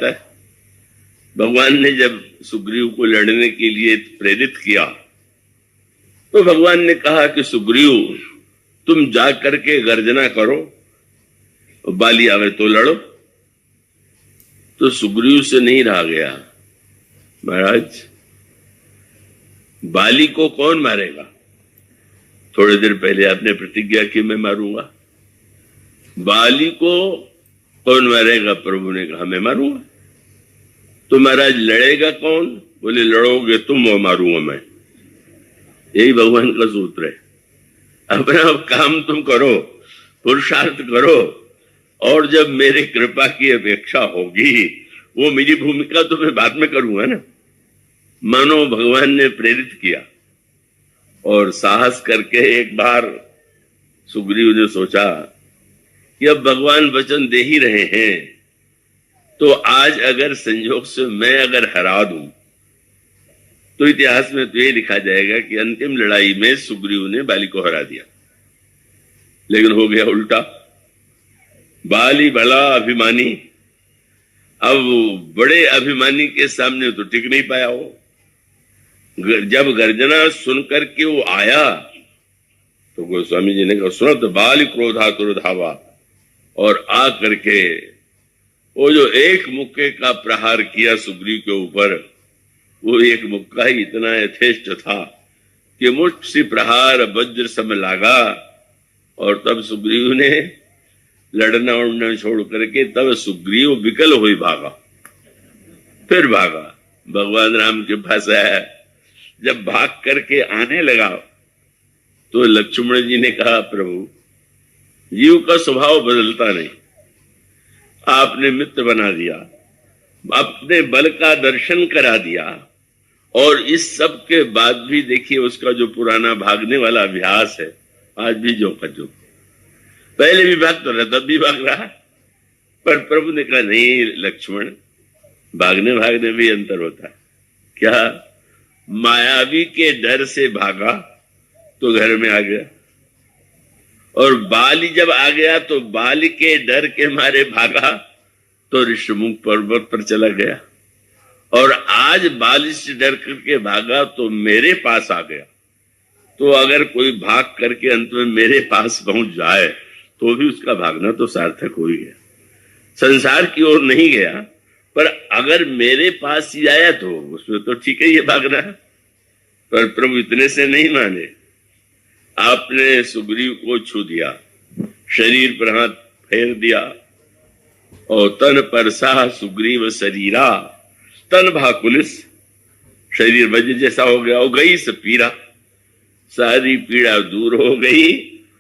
है। भगवान ने जब सुग्रीव को लड़ने के लिए प्रेरित किया तो भगवान ने कहा कि सुग्रीव तुम जा करके गर्जना करो, बाली आवे तो लड़ो। तो सुग्रीव से नहीं रहा गया। महाराज, बाली को कौन मारेगा? थोड़ी देर पहले आपने प्रतिज्ञा की मैं मारूंगा। बाली को कौन मारेगा? प्रभु ने कहा मैं मारूंगा। तो महाराज लड़ेगा कौन? बोले लड़ोगे तुम और मारूंगा मैं। यही भगवान का सूत्र है। अपना काम तुम करो, पुरुषार्थ करो, और जब मेरे कृपा की अपेक्षा होगी वो मेरी भूमिका तो मैं बाद में करूंगा ना। मानो भगवान ने प्रेरित किया और साहस करके एक बार सुग्रीव ने सोचा कि अब भगवान वचन दे ही रहे हैं तो आज अगर संयोग से मैं अगर हरा दूं तो इतिहास में तो ये लिखा जाएगा कि अंतिम लड़ाई में सुग्रीव ने बाली को हरा दिया। लेकिन हो गया उल्टा। बाली बड़ा अभिमानी, अब बड़े अभिमानी के सामने तो टिक नहीं पाया। वो जब गर्जना सुनकर के वो आया तो गोस्वामी जी ने कहा सुनत बाली क्रोधातुर धावा, और आ करके वो जो एक मुक्के का प्रहार किया सुग्रीव के ऊपर, वो एक मुक्का ही इतना यथेष्ट था कि मुठ सी प्रहार वज्र सम लागा। और तब सुग्रीव ने लड़ना उड़ना छोड़ करके तब सुग्रीव विकल हुई भागा, फिर भागा, भगवान राम के पास आया। जब भाग करके आने लगा तो लक्ष्मण जी ने कहा प्रभु जीव का स्वभाव बदलता नहीं, आपने मित्र बना दिया, अपने बल का दर्शन करा दिया, और इस सब के बाद भी देखिए उसका जो पुराना भागने वाला अभ्यास है आज भी जो का जो। पहले भी भागता रहा, तब भी भाग रहा। पर प्रभु ने कहा नहीं लक्ष्मण, भागने भागने भी अंतर होता है। क्या? मायावी के डर से भागा तो घर में आ गया, और बाली जब आ गया तो बाली के डर के मारे भागा तो ऋषिमुख पर्वत पर चला गया, और आज बाली से डर करके भागा तो मेरे पास आ गया। तो अगर कोई भाग करके अंत में मेरे पास पहुंच जाए तो भी उसका भागना तो सार्थक हो ही गया। संसार की ओर नहीं गया, पर अगर मेरे पास ही आया तो उसमें तो ठीक है ये भागना है। पर प्रभु इतने से नहीं माने, आपने सुग्रीव को छू दिया, शरीर पर हाथ फेर दिया, और तन पर सा सुग्रीव शरीरा, तन भाकुलिस, शरीर वज्र जैसा हो गया, हो गई सब पीड़ा, सारी पीड़ा दूर हो गई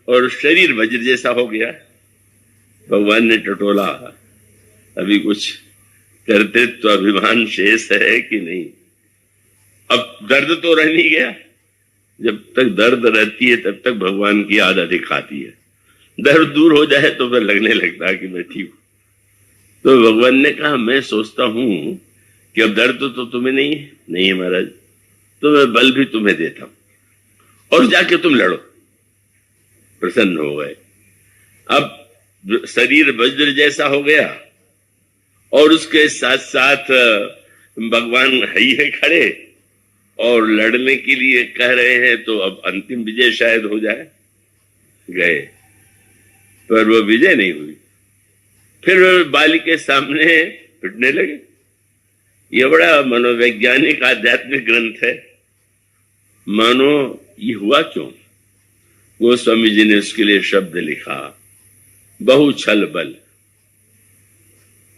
और शरीर वज्र जैसा हो गया। भगवान ने टटोला, अभी कुछ करते तो अभिमान शेष है कि नहीं? अब दर्द तो रह नहीं गया। जब तक दर्द रहती है तब तक भगवान की याद अधिक आती है। दर्द दूर हो जाए तो फिर लगने लगता है कि मैं ठीक हूं। तो भगवान ने कहा मैं सोचता हूं कि अब दर्द तो तुम्हें नहीं है। नहीं है महाराज, तो मैं बल भी तुम्हें देता हूं और जाके तुम लड़ो। प्रसन्न हो गए। अब शरीर वज्र जैसा हो गया और उसके साथ साथ भगवान ही है खड़े और लड़ने के लिए कह रहे हैं, तो अब अंतिम विजय शायद हो जाए। गए, पर वो विजय नहीं हुई। फिर बाली के सामने पिटने लगे। ये बड़ा मनोवैज्ञानिक आध्यात्मिक ग्रंथ है। मानो ये हुआ क्यों? गोस्वामी जी ने उसके लिए शब्द लिखा, बहु छल बल।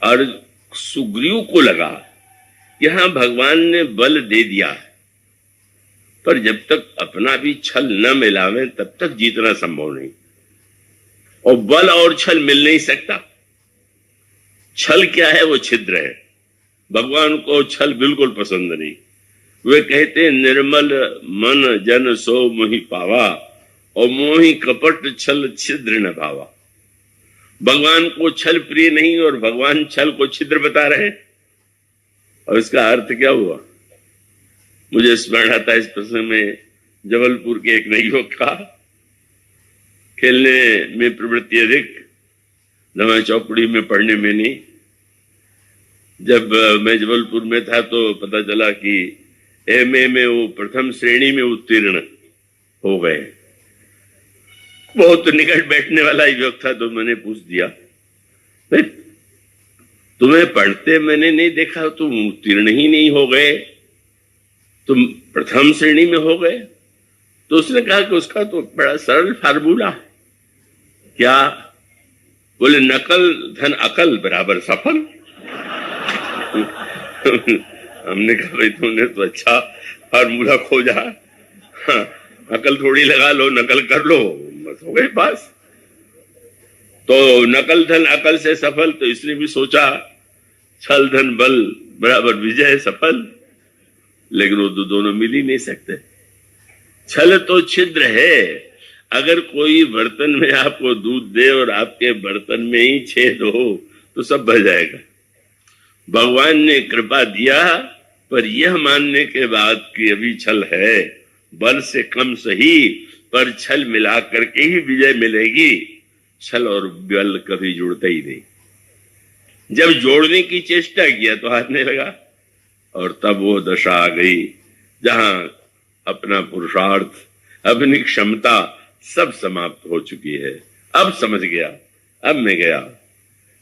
और सुग्रीव को लगा यहां भगवान ने बल दे दिया है, पर जब तक अपना भी छल न मिलावे तब तक जीतना संभव नहीं। और बल और छल मिल नहीं सकता। छल क्या है? वो छिद्र है। भगवान को छल बिल्कुल पसंद नहीं। वे कहते निर्मल मन जन सो मोहि पावा, और मोहि कपट छल छिद्र न भावा। भगवान को छल प्रिय नहीं और भगवान छल को छिद्र बता रहे। और इसका अर्थ क्या हुआ? मुझे स्मरण आता है इस प्रसंग में जबलपुर के एक नवयुवक का, खेलने में प्रवृत्ति अधिक, दवा चौकड़ी में पढ़ने में नहीं। जब मैं जबलपुर में था तो पता चला कि एमए में वो प्रथम श्रेणी में उत्तीर्ण हो गए। बहुत निकट बैठने वाला युवक था, तो मैंने पूछ दिया, भाई तुम्हें पढ़ते मैंने नहीं देखा, तुम उत्तीर्ण ही नहीं हो गए, तुम प्रथम श्रेणी में हो गए। तो उसने कहा कि उसका तो बड़ा सरल फार्मूला है। क्या? बोले नकल धन अकल बराबर सफल। हमने कहा भाई तुमने तो अच्छा फार्मूला खोजा। हाँ, अकल थोड़ी लगा लो, नकल कर लो, बस हो गए पास। तो नकल धन अकल से सफल, तो इसने भी सोचा छल धन बल बराबर विजय सफल, लेकिन वो तो दोनों मिल ही नहीं सकते। छल तो छिद्र है, अगर कोई बर्तन में आपको दूध दे और आपके बर्तन में ही छेद हो तो सब बह जाएगा। भगवान ने कृपा दिया, पर यह मानने के बाद कि अभी छल है, बल से कम सही पर छल मिला करके ही विजय मिलेगी। छल और बल कभी जुड़ता ही नहीं। जब जोड़ने की चेष्टा किया तो हारने लगा, और तब वो दशा आ गई जहां अपना पुरुषार्थ, अपनी क्षमता सब समाप्त हो चुकी है। अब समझ गया, अब मैं गया,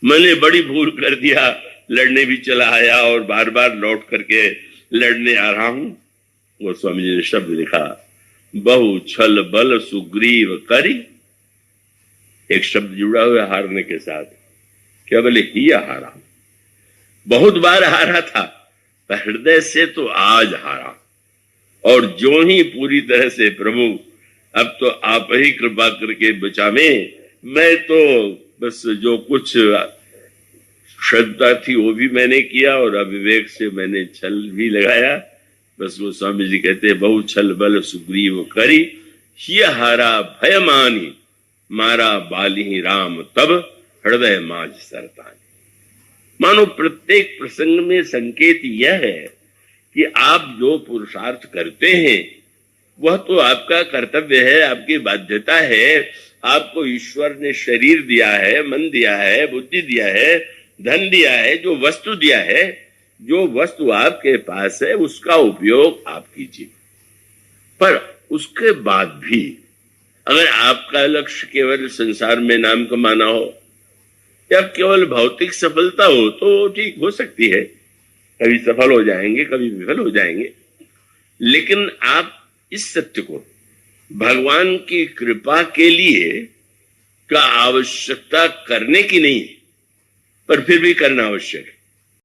मैंने बड़ी भूल कर दिया, लड़ने भी चला आया और बार बार लौट करके लड़ने आ रहा हूं। वो स्वामी जी ने शब्द लिखा, बहु छल बल सुग्रीव करी। एक शब्द जुड़ा हुआ हारने के साथ, क्या बोले ही हारा। बहुत बार हारा था, पर हृदय से तो आज हारा। और जो ही पूरी तरह से प्रभु अब तो आप ही कृपा करके बचावे, मैं तो बस जो कुछ श्रद्धा थी वो भी मैंने किया और अविवेक से मैंने छल भी लगाया। बस वो स्वामी जी कहते बहु छल बल सुग्रीव करी, ही हारा भय मानी, मारा बाली राम तब हृदय माज सरतानी। मानो प्रत्येक प्रसंग में संकेत यह है कि आप जो पुरुषार्थ करते हैं वह तो आपका कर्तव्य है, आपकी बाध्यता है। आपको ईश्वर ने शरीर दिया है, मन दिया है, बुद्धि दिया है, धन दिया है, जो वस्तु दिया है, जो वस्तु आपके पास है उसका उपयोग आप कीजिए। पर उसके बाद भी अगर आपका लक्ष्य केवल संसार में नाम कमाना हो या केवल भौतिक सफलता हो तो ठीक हो सकती है, कभी सफल हो जाएंगे, कभी विफल हो जाएंगे। लेकिन आप इस सत्य को भगवान की कृपा के लिए का आवश्यकता करने की नहीं, पर फिर भी करना आवश्यक है।